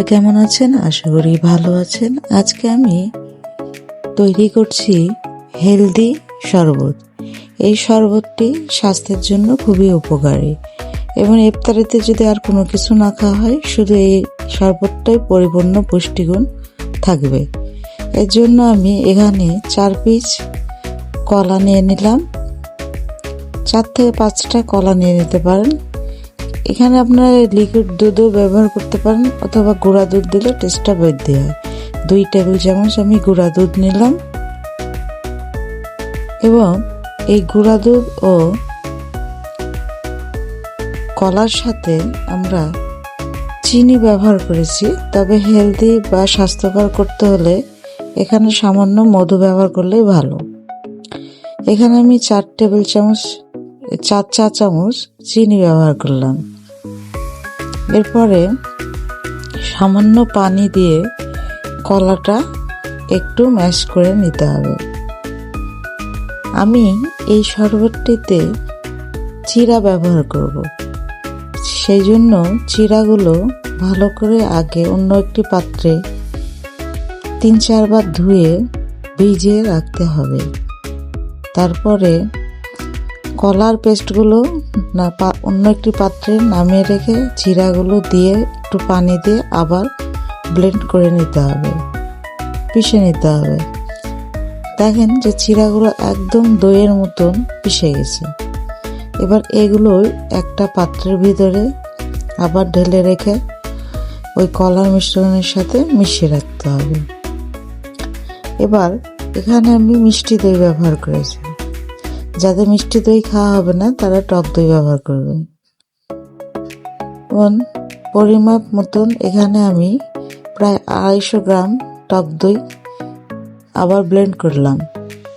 কেমন আছেন? আশা করি ভালো আছেন। আজকে আমি তৈরি করছি হেলদি শরবত। এই শরবতটি স্বাস্থ্যের জন্য খুবই উপকারী এবং ইফতারিতে যদি আর কোনো কিছু না খাওয়া হয়, শুধু এই শরবতটাই পরিপূর্ণ পুষ্টিগুণ থাকবে। এর জন্য আমি এখানে 4 পিস কলা নিয়ে নিলাম। 4 থেকে 5টা কলা নিয়ে নিতে পারেন। এখানে আপনারা লিকুইড দুধও ব্যবহার করতে পারেন অথবা গুঁড়া দুধ দিলে টেস্টটা বৃদ্ধি হয়। 2 টেবিল চামচ আমি গুঁড়া দুধ নিলাম এবং এই গুঁড়া দুধ ও কলার সাথে আমরা চিনি ব্যবহার করেছি, তবে হেলদি বা স্বাস্থ্যকর করতে হলে এখানে সামান্য মধু ব্যবহার করলেই ভালো। এখানে আমি 4 চা চামচ চিনি ব্যবহার করলাম। এরপরে সামান্য পানি দিয়ে কলাটা একটু ম্যাশ করে নিতে হবে। আমি এই শরবতটিতে চিড়া ব্যবহার করব, সেই জন্য চিড়াগুলো ভালো করে আগে অন্য একটি পাত্রে 3-4 বার ধুয়ে ভিজিয়ে রাখতে হবে। তারপরে কলার পেস্টগুলো অন্য একটি পাত্রে নামিয়ে রেখে চিড়াগুলো দিয়ে একটু পানি দিয়ে আবার ব্লেন্ড করে নিতে হবে, পিষে নিতে হবে। দেখেন যে চিড়াগুলো একদম দইয়ের মতন পিষে গেছে। এবার এগুলো একটা পাত্রের ভিতরে আবার ঢেলে রেখে ওই কলার মিশ্রণের সাথে মিশিয়ে রাখতে হবে। এবার এখানে আমি মিষ্টি দই ব্যবহার করেছি। যাদের মিষ্টি দই খাওয়া হবে না তারা টক দই ব্যবহার করবেন। এবং পরিমাপ মতন এখানে আমি প্রায় 250 গ্রাম টক দই আবার ব্লেন্ড করলাম।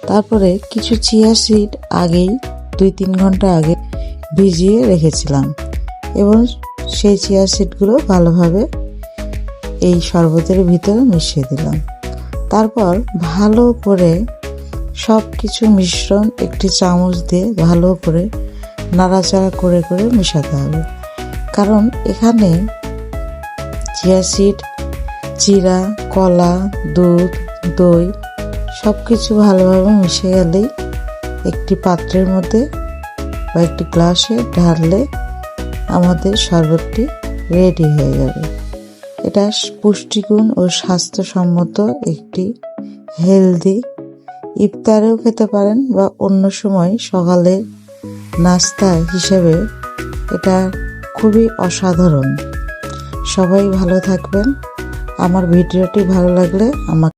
তারপরে কিছু চিয়া সিড আগেই 2-3 ঘন্টা আগে ভিজিয়ে রেখেছিলাম এবং সেই চিয়া সিডগুলো ভালোভাবে এই শরবতের ভিতরে মিশিয়ে দিলাম। তারপর ভালো করে সব কিছু মিশ্রণ একটি চামচ দিয়ে ভালো করে নাড়াচাড়া করে করে মেশাতে হবে, কারণ এখানে চিয়া সিড, চিড়া, কলা, দুধ, দই সব কিছু ভালোভাবে মিশে গেলেই একটি পাত্রের মধ্যে বা একটি গ্লাসে ঢাললে আমাদের শরবতটি রেডি হয়ে যাবে। এটা পুষ্টিগুণ ও স্বাস্থ্যসম্মত একটি হেলদি, ইফতারেও খেতে পারেন বা অন্য সময় সকালে নাস্তা হিসেবে এটা খুবই অসাধারণ। সবাই ভালো থাকবেন। আমার ভিডিওটি ভালো লাগলে আমাকে